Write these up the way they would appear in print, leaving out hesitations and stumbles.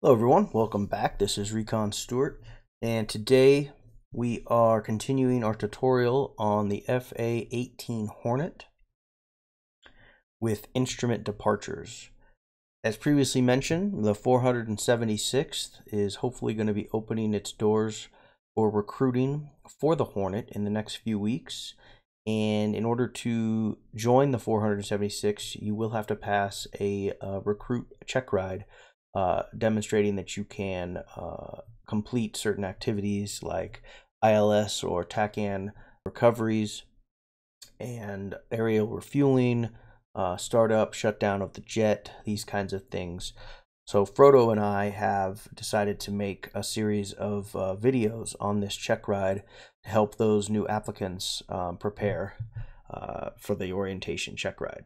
Hello everyone, welcome back. This is Recon Stewart, and today we are continuing our tutorial on the A-18 Hornet with instrument departures. As previously mentioned, the 476th is hopefully going to be opening its doors for recruiting for the Hornet in the next few weeks. And in order to join the 476th, you will have to pass a recruit check ride demonstrating that you can complete certain activities like ILS or TACAN recoveries and aerial refueling, startup, shutdown of the jet, these kinds of things. So Frodo and I have decided to make a series of videos on this check ride to help those new applicants prepare for the orientation check ride.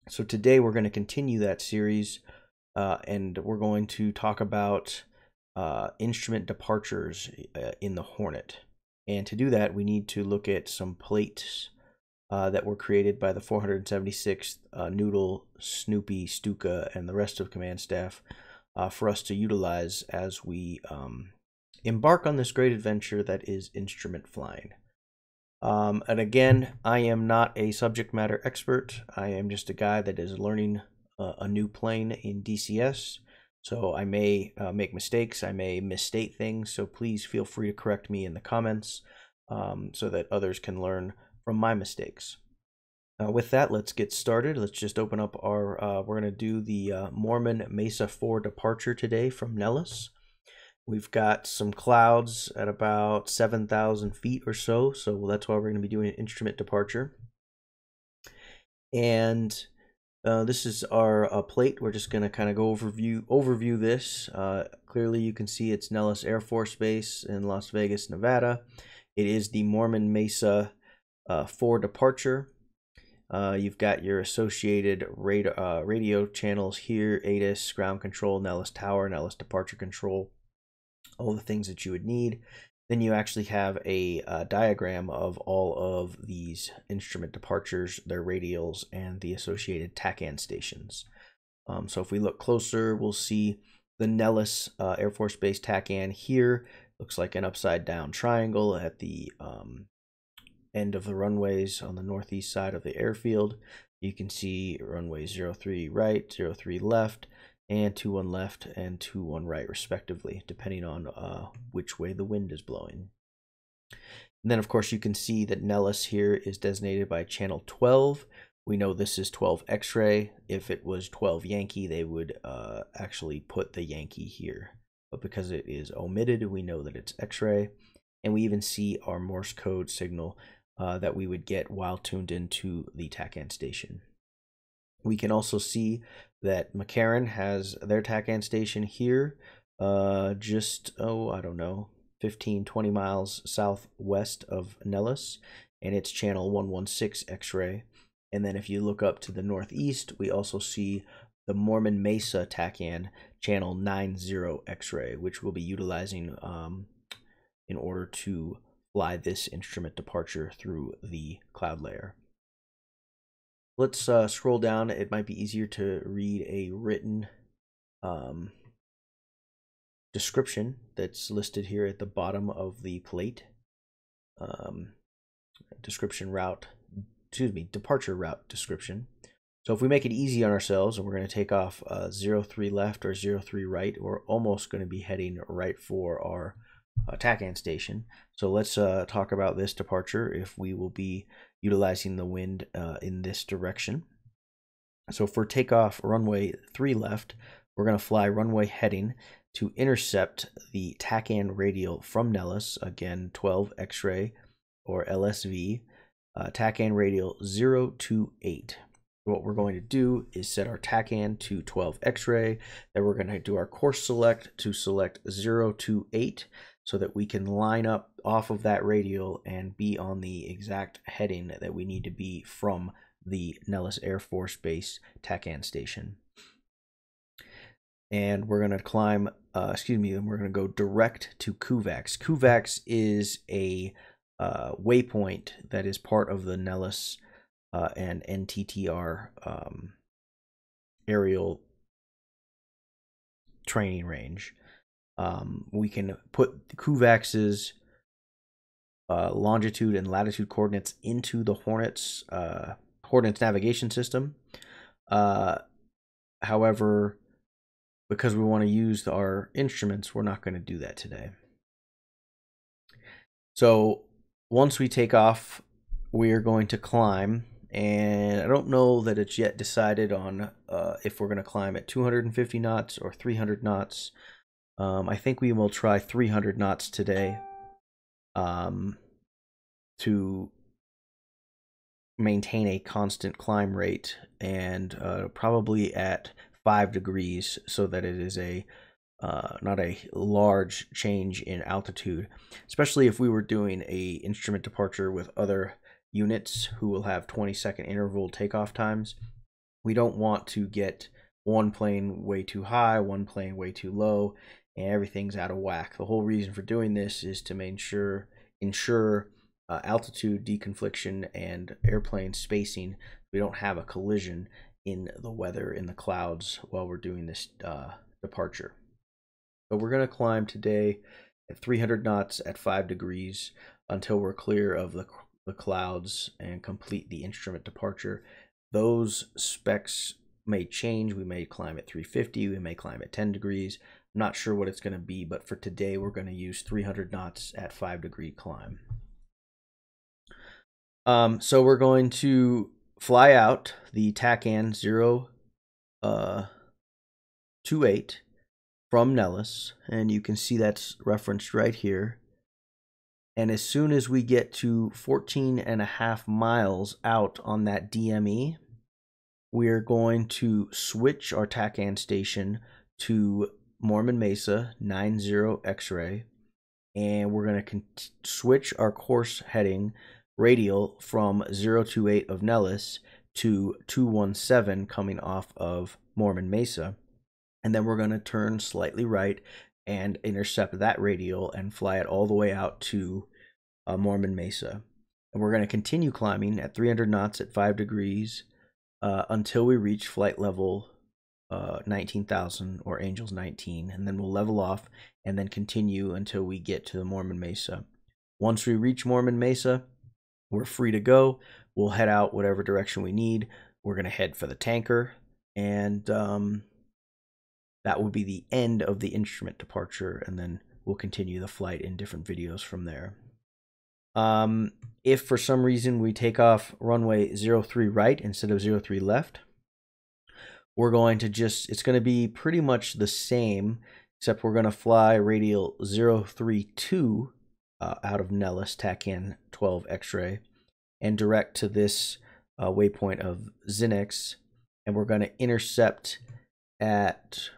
So today we're going to continue that series and we're going to talk about instrument departures in the Hornet. And to do that, we need to look at some plates that were created by the 476th, Noodle, Snoopy, Stuka, and the rest of command staff for us to utilize as we embark on this great adventure that is instrument flying. And again, I am not a subject matter expert. I am just a guy that is learning a new plane in DCS, so I may make mistakes, I may misstate things, so please feel free to correct me in the comments so that others can learn from my mistakes. With that, let's get started. Let's just open up our, we're going to do the Mormon Mesa 4 departure today from Nellis. We've got some clouds at about 7,000 feet or so, so that's why we're going to be doing an instrument departure. And this is our plate. We're just going to kind of go overview this. Clearly you can see it's Nellis Air Force Base in Las Vegas, Nevada. It is the Mormon Mesa 4 departure. You've got your associated radio channels here: ATIS, ground control, Nellis Tower, Nellis departure control, all the things that you would need. Then you actually have a diagram of all of these instrument departures, their radials, and the associated TACAN stations. So if we look closer, we'll see the Nellis Air Force Base TACAN here. Looks like an upside down triangle at the end of the runways on the northeast side of the airfield. You can see runway 03 right, 03 left, and 21 left and 21 right respectively, depending on which way the wind is blowing. And then of course you can see that Nellis here is designated by channel 12. We know this is 12 X-ray. If it was 12 Yankee, they would actually put the Yankee here, but because it is omitted, we know that it's X-ray. And we even see our Morse code signal that we would get while tuned into the TACAN station. We can also see that McCarran has their TACAN station here, just, I don't know, 15-20 miles southwest of Nellis, and it's channel 116 X-ray. And then if you look up to the northeast, we also see the Mormon Mesa TACAN channel 90 X-ray, which we'll be utilizing in order to fly this instrument departure through the cloud layer. Let's scroll down. It might be easier to read a written description that's listed here at the bottom of the plate. Departure route description. So if we make it easy on ourselves and we're going to take off 03 left or 03 right, we're almost going to be heading right for our TACAN station. So let's talk about this departure if we will be utilizing the wind in this direction. So for takeoff runway 3 left, we're going to fly runway heading to intercept the TACAN radial from Nellis, again 12 X-ray or LSV, TACAN radial 028. What we're going to do is set our TACAN to 12 X-ray, then we're going to do our course select to select 028 so that we can line up off of that radial and be on the exact heading that we need to be from the Nellis Air Force Base TACAN station. And we're going to climb, then we're going to go direct to Kuvax. Kuvax is a waypoint that is part of the Nellis and NTTR aerial training range. We can put the Kuvak's longitude and latitude coordinates into the Hornet's navigation system. However, because we want to use our instruments, we're not going to do that today. So once we take off, we are going to climb, and I don't know that it's yet decided on if we're going to climb at 250 knots or 300 knots. I think we will try 300 knots today to maintain a constant climb rate, and probably at 5 degrees, so that it is a not a large change in altitude, especially if we were doing a instrument departure with other units who will have 20-second interval takeoff times. We don't want to get one plane way too high, one plane way too low, and everything's out of whack. The whole reason for doing this is to ensure altitude deconfliction and airplane spacing. We don't have a collision in the weather, in the clouds, while we're doing this departure. So we're going to climb today at 300 knots at 5 degrees until we're clear of the clouds and complete the instrument departure. Those specs may change. We may climb at 350, we may climb at 10 degrees. I'm not sure what it's going to be, but for today we're going to use 300 knots at 5 degree climb. So we're going to fly out the TACAN 028 from Nellis, and you can see that's referenced right here. And as soon as we get to 14.5 miles out on that DME, we're going to switch our TACAN station to Mormon Mesa 90 X-ray, and we're going to switch our course heading radial from 028 of Nellis to 217 coming off of Mormon Mesa. And then we're going to turn slightly right and intercept that radial and fly it all the way out to Mormon Mesa. And we're going to continue climbing at 300 knots at 5 degrees until we reach flight level 19,000 or Angels 19. And then we'll level off and then continue until we get to the Mormon Mesa. Once we reach Mormon Mesa, we're free to go. We'll head out whatever direction we need. We're going to head for the tanker, and that will be the end of the instrument departure, and then we'll continue the flight in different videos from there. If for some reason we take off runway 03 right instead of 03 left, we're going to it's going to be pretty much the same, except we're going to fly radial 032 out of Nellis, TACAN 12 X-ray, and direct to this waypoint of Zinix, and we're going to intercept at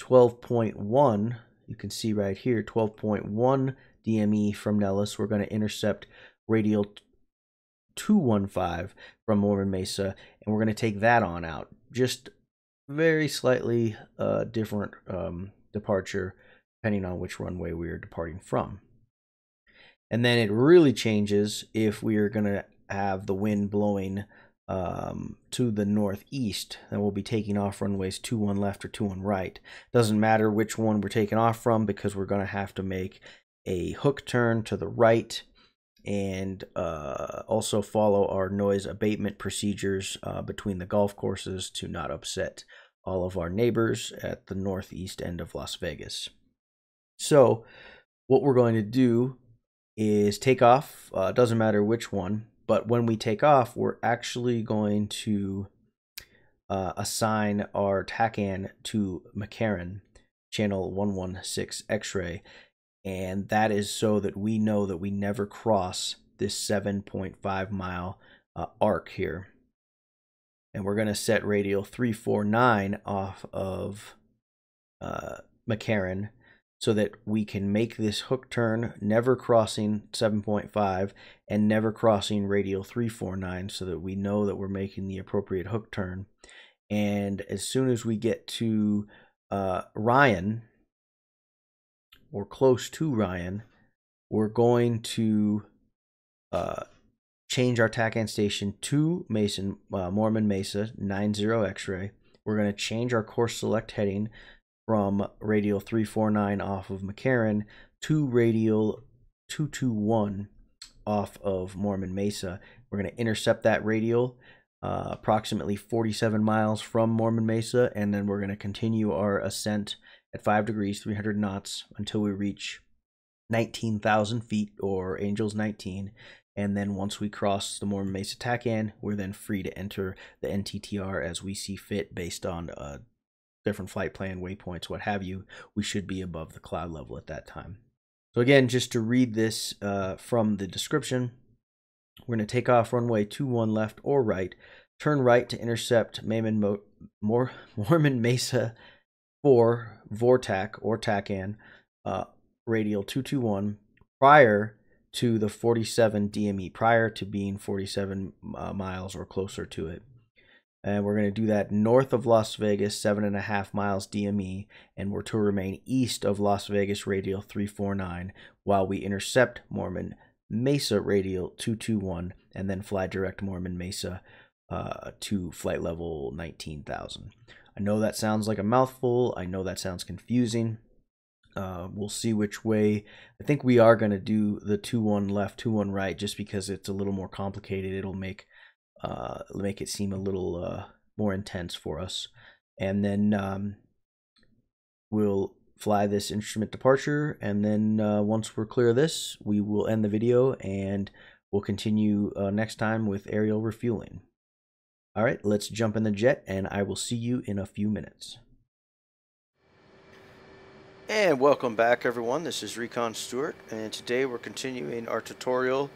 12.1. You can see right here 12.1 DME from Nellis. We're going to intercept radial 215 from Mormon Mesa, and we're going to take that on out. Just very slightly different departure depending on which runway we are departing from. And then it really changes if we are going to have the wind blowing to the northeast. Then we'll be taking off runways 21 left or 21 right. Doesn't matter which one we're taking off from, because we're going to have to make a hook turn to the right and also follow our noise abatement procedures between the golf courses to not upset all of our neighbors at the northeast end of Las Vegas. So what we're going to do is take off. Doesn't matter which one, but when we take off, we're actually going to assign our TACAN to McCarran, channel 116 X-ray, and that is so that we know that we never cross this 7.5 mile arc here. And we're going to set radial 349 off of McCarran, so that we can make this hook turn, never crossing 7.5 and never crossing radial 349, so that we know that we're making the appropriate hook turn. And as soon as we get to Ryan, or close to Ryan, we're going to change our TACAN station to Mormon Mesa 90 X-ray, we're going to change our course select heading from radial 349 off of McCarran to radial 221 off of Mormon Mesa. We're going to intercept that radial approximately 47 miles from Mormon Mesa, and then we're going to continue our ascent at 5 degrees, 300 knots until we reach 19,000 feet, or Angels 19. And then once we cross the Mormon Mesa tack-in, we're then free to enter the NTTR as we see fit based on different flight plan, waypoints, what have you. We should be above the cloud level at that time. So again, just to read this from the description, we're going to take off runway 21 left or right, turn right to intercept Mormon Mesa 4 VORTAC or TACAN, radial 221, prior to the 47 DME, prior to being 47 miles or closer to it. And we're going to do that north of Las Vegas, 7.5 miles DME, and we're to remain east of Las Vegas radial 349 while we intercept Mormon Mesa radial 221 and then fly direct Mormon Mesa to flight level 19,000. I know that sounds like a mouthful. I know that sounds confusing. We'll see which way. I think we are going to do the 2-1 left, 2-1 right, just because it's a little more complicated. It'll make it seem a little more intense for us. And then we'll fly this instrument departure, and then once we're clear of this, we will end the video, and we'll continue next time with aerial refueling. All right, let's jump in the jet, and I will see you in a few minutes. And welcome back, everyone. This is Recon Stewart, and today we're continuing our tutorial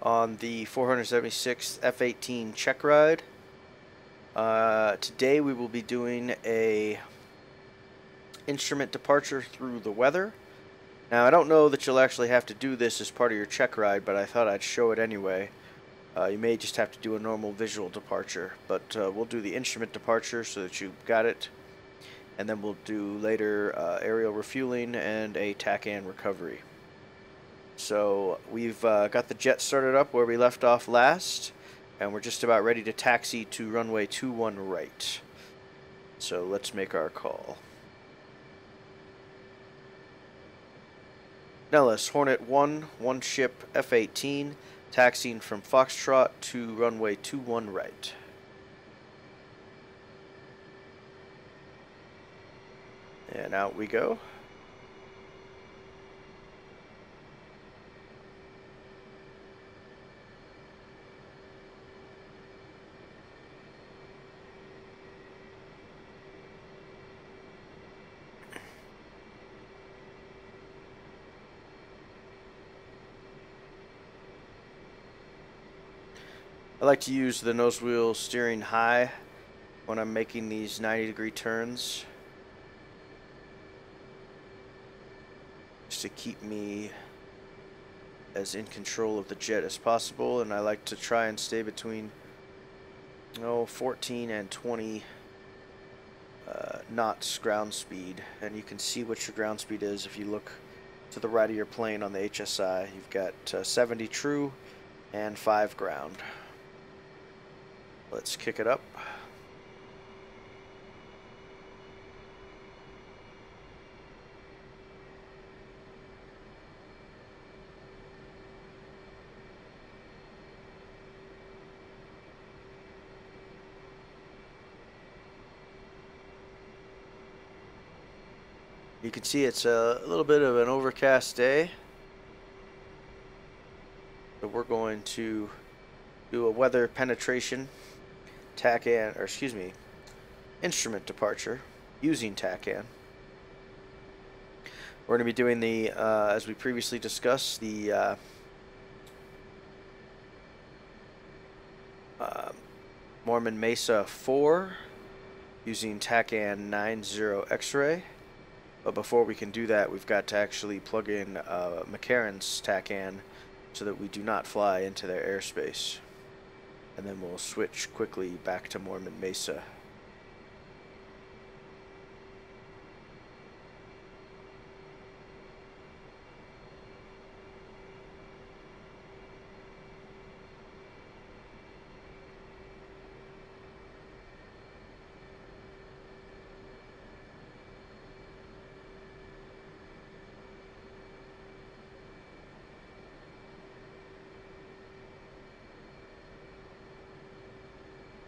on the 476th F-18 check ride. Today we will be doing a instrument departure through the weather. Now, I don't know that you'll actually have to do this as part of your check ride, but I thought I'd show it anyway. You may just have to do a normal visual departure, but we'll do the instrument departure so that you've got it, and then we'll do later aerial refueling and a tack-and recovery. So we've got the jet started up where we left off last, and we're just about ready to taxi to runway 21 right. So let's make our call. Nellis, Hornet 1, one ship F-18, taxiing from Foxtrot to runway 21 right. And out we go. I like to use the nose wheel steering high when I'm making these 90-degree turns, just to keep me as in control of the jet as possible. And I like to try and stay between 14 and 20 knots ground speed, and you can see what your ground speed is if you look to the right of your plane on the HSI. You've got 70 true and 5 ground. Let's kick it up. You can see it's a little bit of an overcast day, so we're going to do a weather penetration instrument departure using TACAN. We're going to be doing the, as we previously discussed, the Mormon Mesa 4 using TACAN 90 X-ray. But before we can do that, we've got to actually plug in mccarran's TACAN so that we do not fly into their airspace. And then we'll switch quickly back to Mormon Mesa.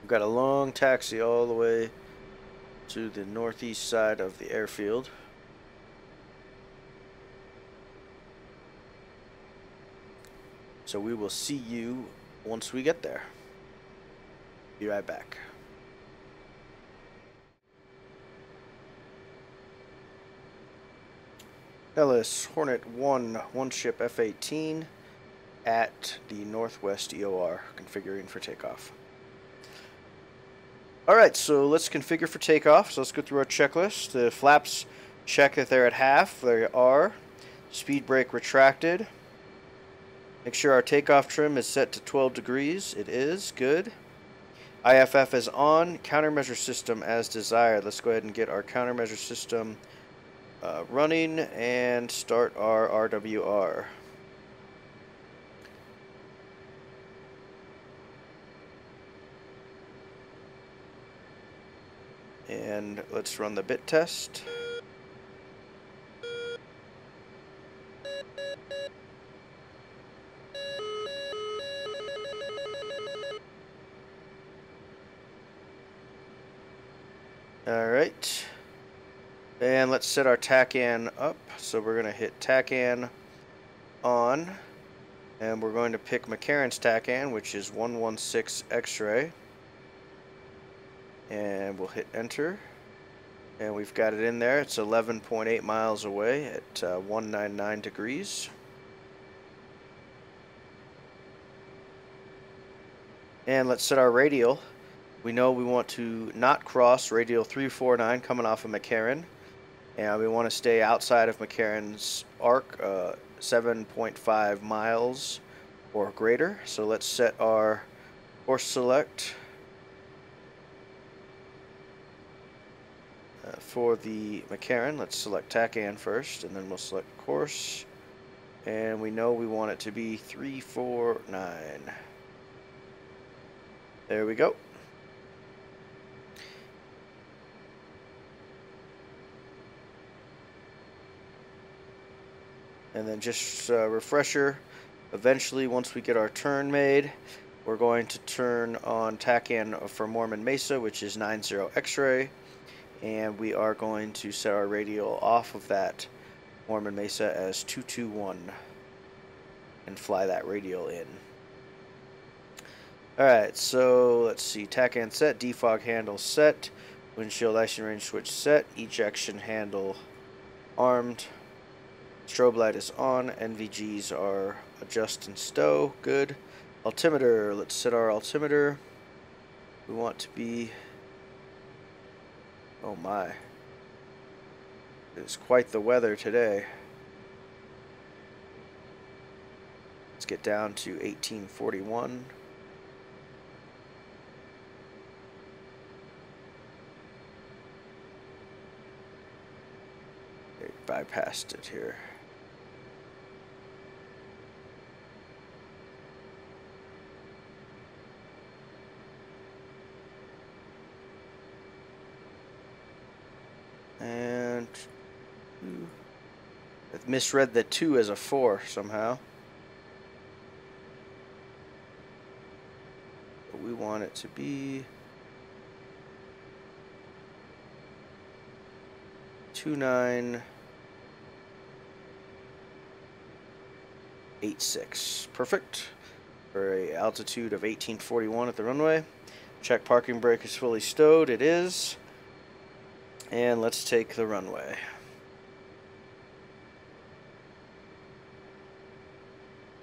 We've got a long taxi all the way to the northeast side of the airfield. So we will see you once we get there. Be right back. Nellis, Hornet 1, one ship F-18 at the northwest EOR, configuring for takeoff. Alright, so let's configure for takeoff. So let's go through our checklist. The flaps, check that they're at half. They are. Speed brake retracted. Make sure our takeoff trim is set to 12 degrees. It is. Good. IFF is on. Countermeasure system as desired. Let's go ahead and get our countermeasure system running and start our RWR. And let's run the bit test. Alright. And let's set our TACAN up. So we're going to hit TACAN on. And we're going to pick mccarran's TACAN, which is 116 X-ray. And we'll hit enter. And we've got it in there. It's 11.8 miles away at 199 degrees. And let's set our radial. We know we want to not cross radial 349 coming off of mccarran. And we want to stay outside of mccarran's arc, 7.5 miles or greater. So let's set our course select. For the mccarran, let's select TACAN first, and then we'll select course. And we know we want it to be 349. There we go. And then just a refresher, eventually once we get our turn made, we're going to turn on TACAN for Mormon Mesa, which is 90 X-ray. And we are going to set our radial off of that Mormon Mesa as 221 and fly that radial in. Alright, so let's see. TACAN set, defog handle set, windshield icing range switch set, ejection handle armed, strobe light is on, NVGs are adjust and stow, good. Altimeter, let's set our altimeter. We want to be... Oh my. It's quite the weather today. Let's get down to 1841. They bypassed it here. And I've misread the 2 as a 4 somehow. But we want it to be 2986. Perfect. For an altitude of 1841 at the runway. Check parking brake is fully stowed. It is. And let's take the runway.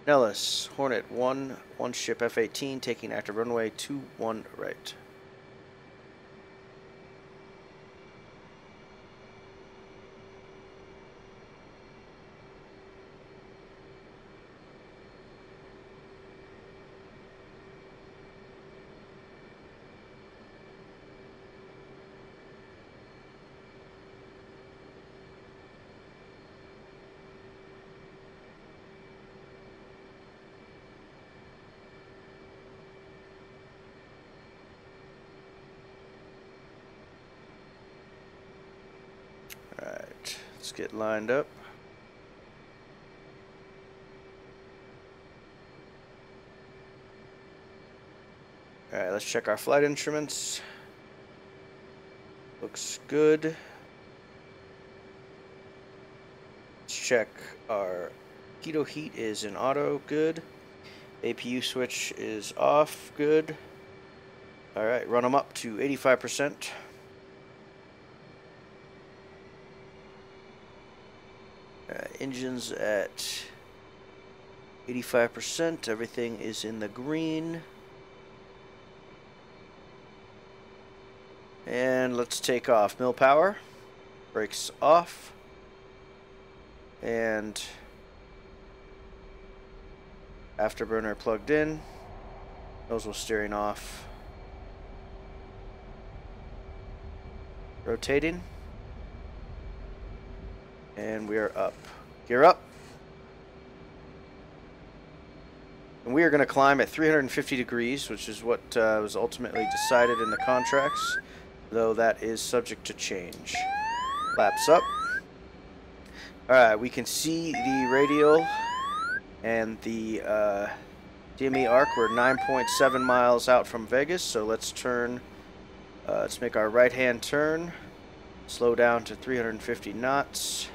Nellis, Hornet 1, one ship F-18, taking active runway 21 right. Alright, let's get lined up. Alright, let's check our flight instruments. Looks good. Let's check our pitot heat is in auto, good. APU switch is off, good. Alright, run them up to 85%. Engines at 85%, everything is in the green. And let's take off. Mill power, brakes off, and afterburner plugged in, nozzle steering off, rotating, and we are up. Gear up. And we are going to climb at 350 degrees, which is what was ultimately decided in the contracts, though that is subject to change. Flaps up. Alright, we can see the radial and the DME arc. We're 9.7 miles out from Vegas, so let's turn, let's make our right-hand turn, slow down to 350 knots,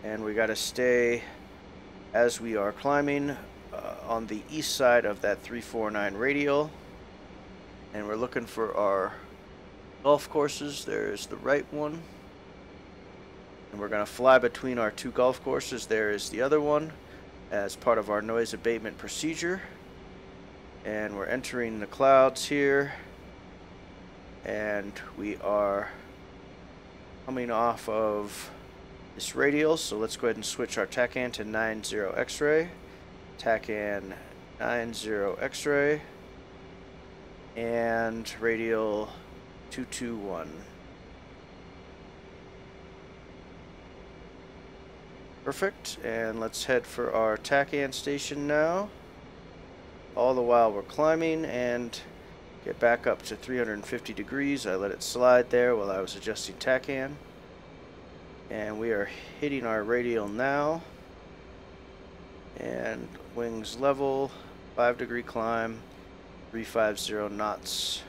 and we got to stay, as we are climbing, on the east side of that 349 radial, and we're looking for our golf courses. There's the right one, and we're going to fly between our two golf courses. There is the other one as part of our noise abatement procedure, and we're entering the clouds here, and we are coming off of this radial, so let's go ahead and switch our TACAN to 90 X-ray. TACAN 90 X-ray and radial 221. Perfect, and let's head for our TACAN station now. All the while we're climbing and get back up to 350 degrees. I let it slide there while I was adjusting TACAN. And we are hitting our radial now. And wings level, 5-degree climb, 350 knots.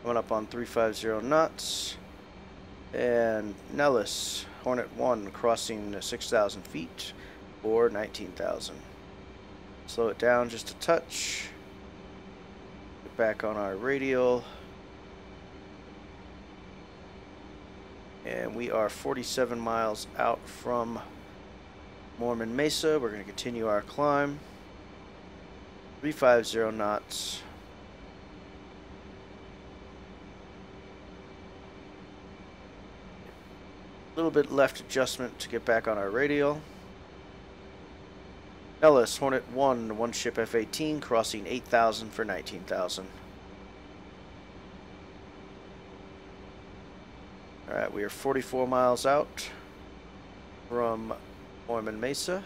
Coming up on 350 knots. And Nellis, Hornet 1 crossing 6,000 feet or 19,000. Slow it down just a touch. Get back on our radial. And we are 47 miles out from Mormon Mesa. We're going to continue our climb. 350 knots. A little bit left adjustment to get back on our radial. Nellis, Hornet 1, one ship F-18, crossing 8,000 for 19,000. Alright, we are 44 miles out from Mormon Mesa.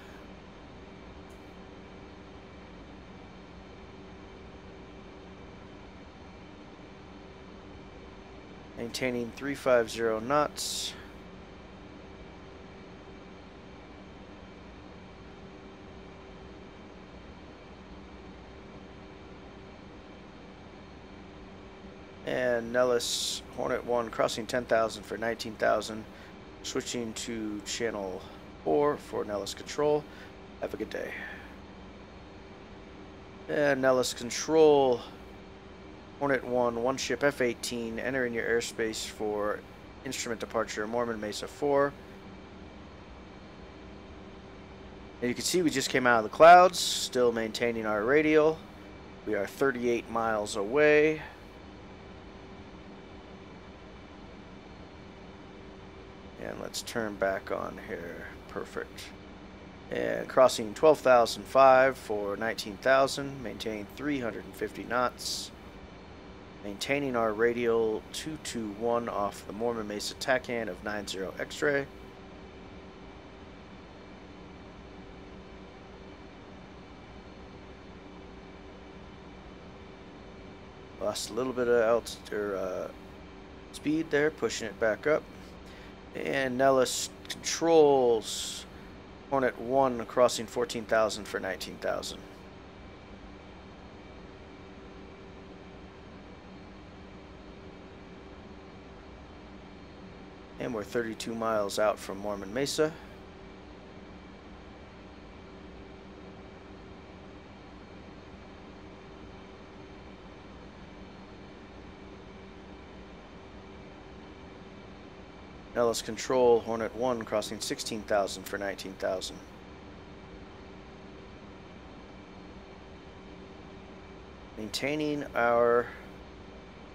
Maintaining 350 knots. And Nellis, Hornet 1, crossing 10,000 for 19,000. Switching to channel 4 for Nellis control. Have a good day. And Nellis control, Hornet 1, one ship F-18, entering your airspace for instrument departure, Mormon Mesa 4. And you can see we just came out of the clouds, still maintaining our radial. We are 38 miles away. And let's turn back on here. Perfect. And crossing 12,005 for 19,000. Maintain 350 knots. Maintaining our radial 221 off the Mormon Mesa TACAN of 90 X-ray. Lost a little bit of speed there, pushing it back up. And nellis controls Hornet 1 crossing 14,000 for 19,000. And we're 32 miles out from Mormon Mesa. Nellis control Hornet 1 crossing 16,000 for 19,000. Maintaining our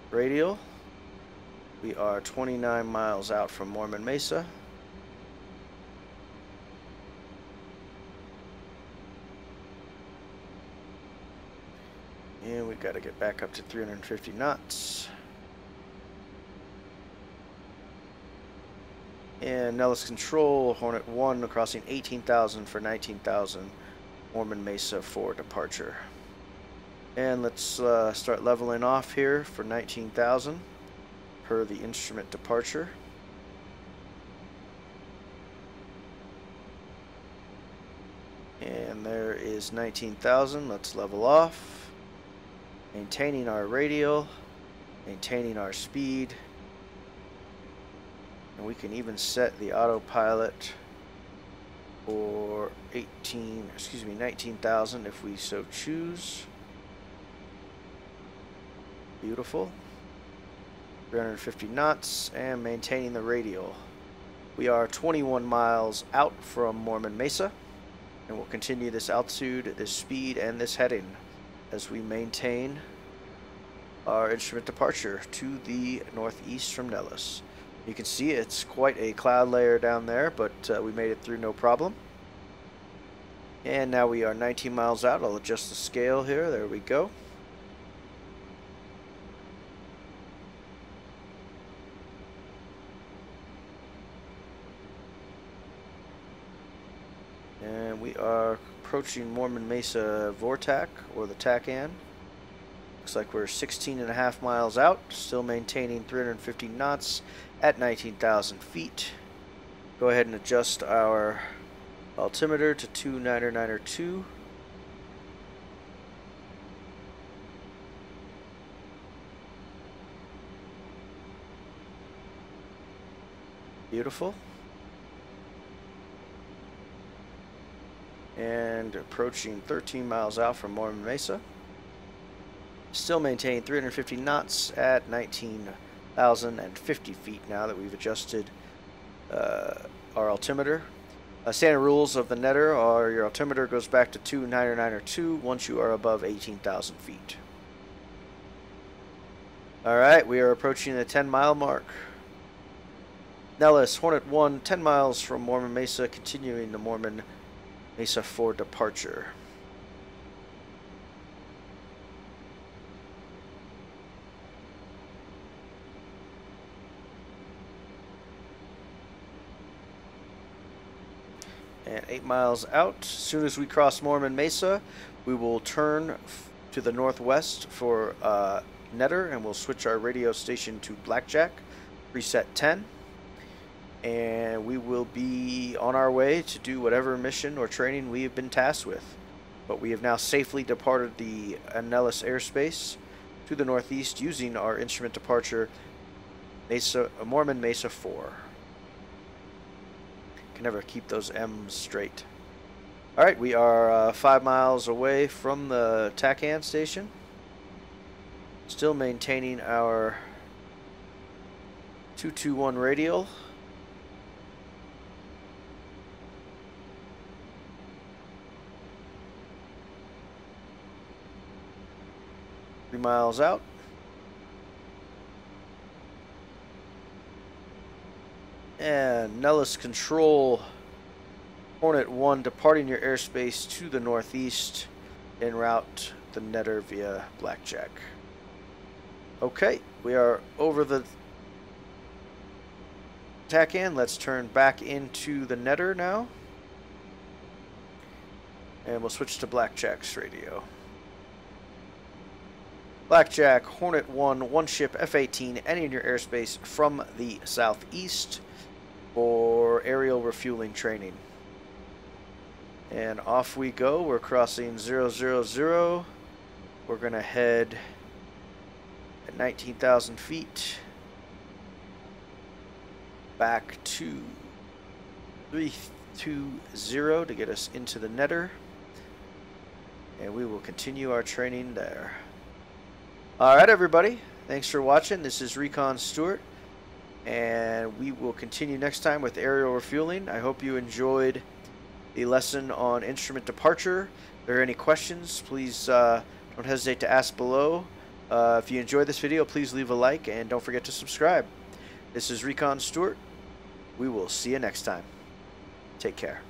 radial. We are 29 miles out from Mormon Mesa. And we've got to get back up to 350 knots. And nellis control Hornet 1 crossing 18,000 for 19,000. Mormon Mesa for departure. And let's start leveling off here for 19,000 per the instrument departure. And there is 19,000. Let's level off. Maintaining our radial, maintaining our speed. And we can even set the autopilot for 19,000 if we so choose. Beautiful. 350 knots and maintaining the radial. We are 21 miles out from Mormon Mesa, and we'll continue this altitude, this speed, and this heading as we maintain our instrument departure to the northeast from Nellis. You can see it's quite a cloud layer down there, but we made it through no problem. And now we are 19 miles out. I'll adjust the scale here. There we go. And we are approaching Mormon Mesa Vortac, or the Tacan. Looks like we're 16.5 miles out, still maintaining 350 knots at 19,000 feet. Go ahead and adjust our altimeter to 29902. Beautiful. And approaching 13 miles out from Mormon Mesa. Still maintaining 350 knots at 19,050 feet now that we've adjusted our altimeter. Standard rules of the netter are your altimeter goes back to 29902 once you are above 18,000 feet. Alright, we are approaching the 10-mile mark. Nellis, Hornet 1, 10 miles from Mormon Mesa, continuing to Mormon Mesa for departure. And 8 miles out, as soon as we cross Mormon Mesa, we will turn to the northwest for netter, and we'll switch our radio station to Blackjack, preset 10. And we will be on our way to do whatever mission or training we have been tasked with. But we have now safely departed the Nellis airspace to the northeast using our instrument departure Mormon Mesa 4. Can never keep those M's straight. Alright, we are 5 miles away from the Tacan station. Still maintaining our 221 radial. Miles out. And Nellis control Hornet 1 departing your airspace to the northeast en route the netter via Blackjack. Okay, we are over the Tacan. Let's turn back into the netter now. And we'll switch to Blackjack's radio. Blackjack, Hornet 1, one ship, F-18, entering your airspace from the southeast for aerial refueling training. And off we go. We're crossing 000. We're going to head at 19,000 feet back to 320 to get us into the netter. And we will continue our training there. Alright everybody, thanks for watching. This is Recon Stewart, and we will continue next time with aerial refueling. I hope you enjoyed the lesson on instrument departure. If there are any questions, please don't hesitate to ask below. If you enjoyed this video, please leave a like and don't forget to subscribe. This is Recon Stewart. We will see you next time. Take care.